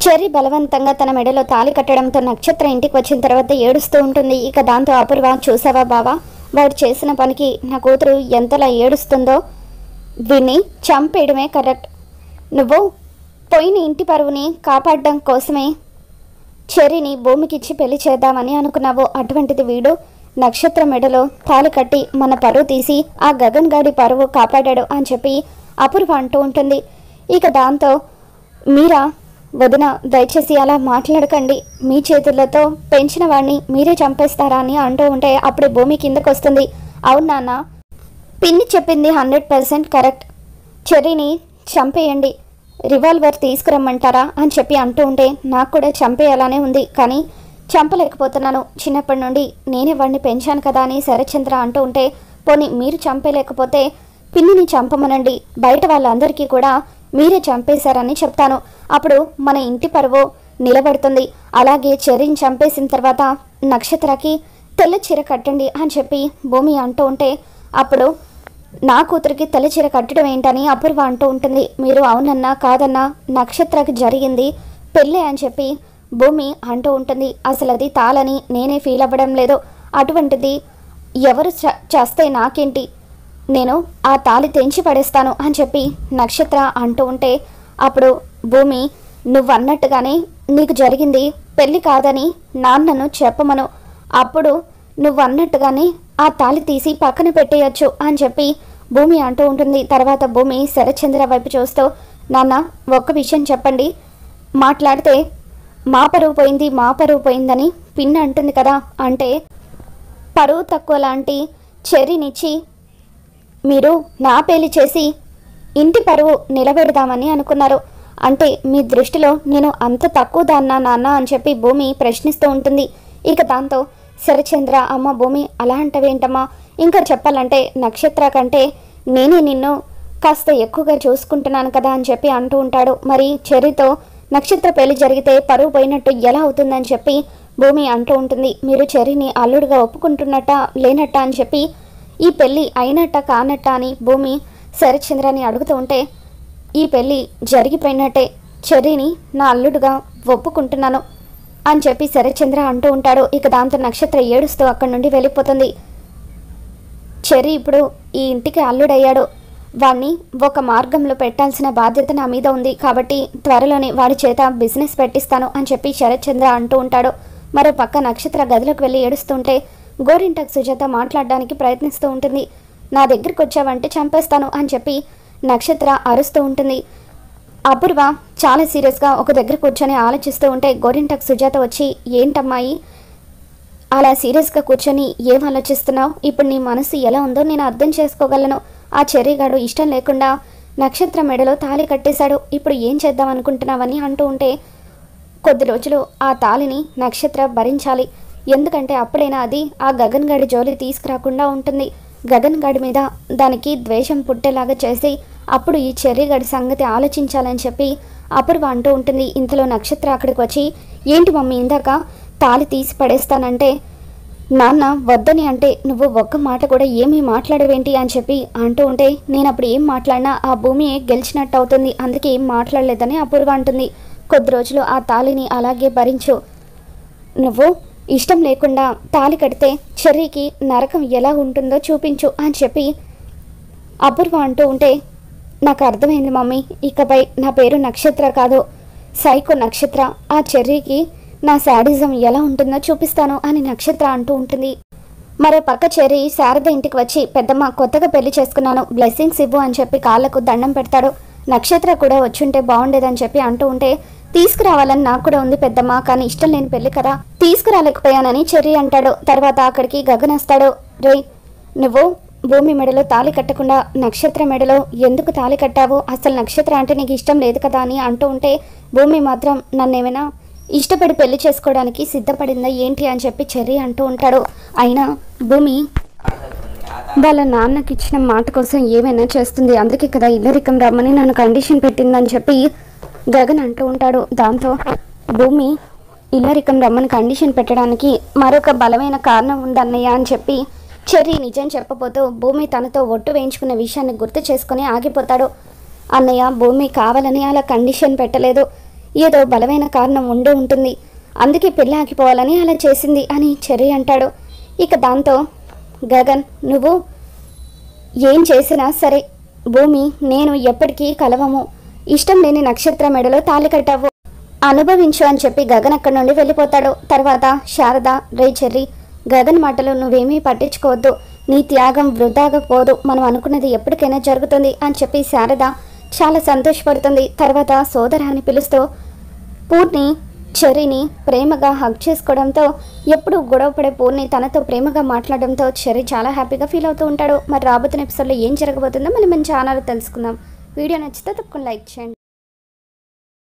Cherry బలవంతంగా తన మెడలో తాళి కట్టడంతో నక్షత్ర ఇంటికి వచ్చిన తర్వాత ఏడుస్తూ ఉంటుంది. ఇక దాంతో అపూర్వ, చూసావా బావా, వాడు చేసిన పనికి నా కూతురు ఎంతలా ఏడుస్తుందో, వీణ్ణి చంపేయడమే కరెక్ట్. నువ్వు పోయిన ఇంటి పరువుని కాపాడడం కోసమే చెర్రీని భూమికిచ్చి పెళ్లి చేద్దామని అనుకున్నావు. అటువంటిది వీడు నక్షత్ర మెడలో తాళి కట్టి మన పరువు తీసి ఆ గగన్ గాడి పరువు కాపాడాడు అని చెప్పి అపూర్వ అంటూ ఉంటుంది. ఇక దాంతో మీరా, వదిన దయచేసి అలా మాట్లాడకండి, మీ చేతులతో పెంచిన వాడిని మీరే చంపేస్తారా అని అంటూ ఉంటే అప్పుడే భూమి కిందకు వస్తుంది. అవును నాన్న, పిన్ని చెప్పింది 100% కరెక్ట్. చెర్రీని చంపేయండి, రివాల్వర్ తీసుకురమ్మంటారా అని చెప్పి అంటూ ఉంటే నాకు కూడా చంపేయాలనే ఉంది, కానీ చంపలేకపోతున్నాను. చిన్నప్పటి నుండి నేనే వాడిని పెంచాను కదా అని శరత్చంద్ర అంటూ ఉంటే, పోనీ మీరు చంపలేకపోతే పిన్నిని చంపమనండి, బయట వాళ్ళందరికీ కూడా మీరే చంపేశారని చెప్తాను. అప్పుడు మన ఇంటి పరువు నిలబడుతుంది. అలాగే చెర్రీని చంపేసిన తర్వాత నక్షత్రకి తెల్ల చీర కట్టండి అని చెప్పి భూమి అంటూ ఉంటే, అప్పుడు నా కూతురికి తెల్ల చీర కట్టడం ఏంటని అపూర్వ అంటూ ఉంటుంది. మీరు అవునన్నా కాదన్నా నక్షత్రకి జరిగింది పెళ్ళే అని చెప్పి భూమి అంటూ ఉంటుంది. అసలు అది తాళని నేనే ఫీల్ అవ్వడం లేదు, అటువంటిది ఎవరు చేస్తే నాకేంటి, నేను ఆ తాళి తెంచి పడేస్తాను అని చెప్పి నక్షత్ర అంటూ ఉంటే, అప్పుడు భూమి నువ్వన్నట్టుగానే నీకు జరిగింది పెళ్ళి కాదని నాన్నను చెప్పమను, అప్పుడు నువ్వన్నట్టుగానే ఆ తాళి తీసి పక్కన పెట్టేయచ్చు అని చెప్పి భూమి అంటూ ఉంటుంది. తర్వాత భూమి శరత్చంద్ర వైపు చూస్తూ, నాన్న ఒక్క విషయం చెప్పండి, మాట్లాడితే మా పరువు పోయింది మా పరువు పోయిందని పిన్న అంటుంది కదా, అంటే పరువు తక్కువ లాంటి చెర్రీనిచ్చి మీరు నా పెళ్లి చేసి ఇంటి పరువు నిలబెడదామని అనుకున్నారు, అంటే మీ దృష్టిలో నేను అంత తక్కువ దాన్నా నాన్న అని చెప్పి భూమి ప్రశ్నిస్తూ ఉంటుంది. ఇక దాంతో శరత్చంద్ర, అమ్మ భూమి అలా అంటవేంటమ్మా, ఇంకా చెప్పాలంటే నక్షత్ర కంటే నేనే నిన్ను కాస్త ఎక్కువగా చూసుకుంటున్నాను కదా అని చెప్పి అంటూ ఉంటాడు. మరి చెర్రీతో నక్షత్ర పెళ్లి జరిగితే పరువు పోయినట్టు ఎలా అవుతుందని చెప్పి భూమి అంటూ ఉంటుంది. మీరు చెర్రీని అల్లుడుగా ఒప్పుకుంటున్నట్ట లేనట్ట అని చెప్పి, ఈ పెళ్ళి అయినట్ట కానట్ట అని భూమి శరత్చంద్రని అడుగుతూ ఉంటే, ఈ పెళ్ళి జరిగిపోయినట్టే, చెర్రీని నా అల్లుడుగా ఒప్పుకుంటున్నాను అని చెప్పి శరత్చంద్ర అంటూ ఉంటాడు. ఇక దాంతో నక్షత్ర ఏడుస్తూ అక్కడి నుండి వెళ్ళిపోతుంది. చెర్రీ ఇప్పుడు ఈ ఇంటికి అల్లుడయ్యాడు, వాడిని ఒక మార్గంలో పెట్టాల్సిన బాధ్యత నా మీద ఉంది, కాబట్టి త్వరలోనే వాడి చేత బిజినెస్ పెట్టిస్తాను అని చెప్పి శరత్చంద్ర అంటూ ఉంటాడు. మరో పక్క నక్షత్ర గదిలోకి వెళ్ళి ఏడుస్తుంటే గోరింటాకు సుజాత మాట్లాడడానికి ప్రయత్నిస్తూ ఉంటుంది. నా దగ్గరికి వచ్చావంటే చంపేస్తాను అని చెప్పి నక్షత్ర అరుస్తూ ఉంటుంది. అపూర్వ చాలా సీరియస్గా ఒక దగ్గర కూర్చొని ఆలోచిస్తూ ఉంటే గోరింటాకు సుజాత వచ్చి, ఏంటమ్మాయి అలా సీరియస్గా కూర్చొని ఏం ఆలోచిస్తున్నావు, ఇప్పుడు నీ మనసు ఎలా ఉందో నేను అర్థం చేసుకోగలను, ఆ చెర్రీగాడు ఇష్టం లేకుండా నక్షత్ర మెడలో తాళి కట్టేశాడు, ఇప్పుడు ఏం చేద్దాం అనుకుంటున్నావని అంటూ ఉంటే, కొద్ది రోజులు ఆ తాళిని నక్షత్ర భరించాలి, ఎందుకంటే అప్పుడైనా అది ఆ గగన్ గాడి జోలి తీసుకురాకుండా ఉంటుంది, గగన్ గాడి మీద దానికి ద్వేషం పుట్టేలాగా చేసి అప్పుడు ఈ చెర్రీ గాడి సంగతి ఆలోచించాలని చెప్పి అపూర్వ అంటూ ఉంటుంది. ఇంతలో నక్షత్ర అక్కడికి వచ్చి, ఏంటి మమ్మీ ఇందాక తాళి తీసి పడేస్తానంటే నాన్న వద్దని అంటే నువ్వు ఒక్క మాట కూడా ఏమీ మాట్లాడవేంటి అని చెప్పి అంటూ ఉంటే, నేను అప్పుడు ఏం మాట్లాడినా ఆ భూమి గెలిచినట్టు అవుతుంది, అందుకే ఏం మాట్లాడలేదని అపూర్వ అంటుంది. కొద్ది రోజులు ఆ తాళిని అలాగే భరించు, నువ్వు ఇష్టం లేకుండా తాళి కడితే చెర్రీకి నరకం ఎలా ఉంటుందో చూపించు అని చెప్పి అపూర్వ అంటూ ఉంటే, నాకు అర్థమైంది మమ్మీ, ఇకపై నా పేరు నక్షత్ర కాదు సైకో నక్షత్ర, ఆ చెర్రీకి నా శాడిజం ఎలా ఉంటుందో చూపిస్తాను అని నక్షత్ర అంటూ ఉంటుంది. మరో పక్క చెర్రీ శారద ఇంటికి వచ్చి, పెద్దమ్మ కొత్తగా పెళ్లి చేసుకున్నాను, బ్లెస్సింగ్స్ ఇవ్వు అని చెప్పి కాళ్ళకు దండం పెడతాడు. నక్షత్ర కూడా వచ్చుంటే బాగుండేదని చెప్పి అంటూ ఉంటే, తీసుకురావాలని నాకు కూడా ఉంది పెద్దమ్మ, కానీ ఇష్టం లేని పెళ్లి కదా తీసుకురాలేకపోయానని చెర్రీ అంటాడు. తర్వాత అక్కడికి గగన్ వస్తాడు. రే, నువ్వు భూమి మెడలో తాళి కట్టకుండా నక్షత్ర మెడలో ఎందుకు తాళి కట్టావు, అసలు నక్షత్ర అంటే నీకు ఇష్టం లేదు కదా అని అంటూ ఉంటే, భూమి మాత్రం నన్నేమైనా ఇష్టపడి పెళ్లి చేసుకోవడానికి సిద్ధపడిందా ఏంటి అని చెప్పి చెర్రీ అంటూ ఉంటాడు. అయినా భూమి వాళ్ళ నాన్నకి ఇచ్చిన మాట కోసం ఏమైనా చేస్తుంది, అందుకే కదా ఇల్లరికం రమ్మని నన్ను కండిషన్ పెట్టిందని చెప్పి గగన్ అంటూ ఉంటాడు. దాంతో భూమి ఇల్లరికం రమ్మని కండిషన్ పెట్టడానికి మరొక బలమైన కారణం ఉందన్నయ్య అని చెప్పి చెర్రీ నిజం చెప్పబోతూ భూమి తనతో ఒట్టు వేయించుకున్న విషయాన్ని గుర్తు చేసుకుని ఆగిపోతాడు. అన్నయ్య, భూమి కావాలని అలా కండిషన్ పెట్టలేదు, ఏదో బలమైన కారణం ఉండే ఉంటుంది, అందుకే పెళ్ళి ఆగిపోవాలని అలా చేసింది అని చెర్రీ అంటాడు. ఇక దాంతో గగన్, నువ్వు ఏం చేసినా సరే భూమి నేను ఎప్పటికీ కలవము, ఇష్టం లేని నక్షత్ర మెడలో తాళి కట్టావు, అనుభవించు అని చెప్పి గగన్ అక్కడి నుండి వెళ్ళిపోతాడు. తర్వాత శారద, రే చెర్రీ, గగన్ మాటలు నువ్వేమీ పట్టించుకోవద్దు, నీ త్యాగం వృధాగా పోదు, మనం అనుకున్నది ఎప్పటికైనా జరుగుతుంది అని చెప్పి శారద చాలా సంతోషపడుతుంది. తర్వాత సోదరాన్ని పిలుస్తూ పూర్ణి చెర్రీని ప్రేమగా హగ్ చేసుకోవడంతో, ఎప్పుడు గొడవపడే పూర్ణి తనతో ప్రేమగా మాట్లాడడంతో చెర్రీ చాలా హ్యాపీగా ఫీల్ అవుతూ ఉంటాడు. మరి రాబోతున్న ఎపిసోడ్లో ఏం జరగబోతుందో మనం మన ఛానల్లో తెలుసుకుందాం. వీడియో నచ్చితే తప్పకుండా లైక్ చేయండి.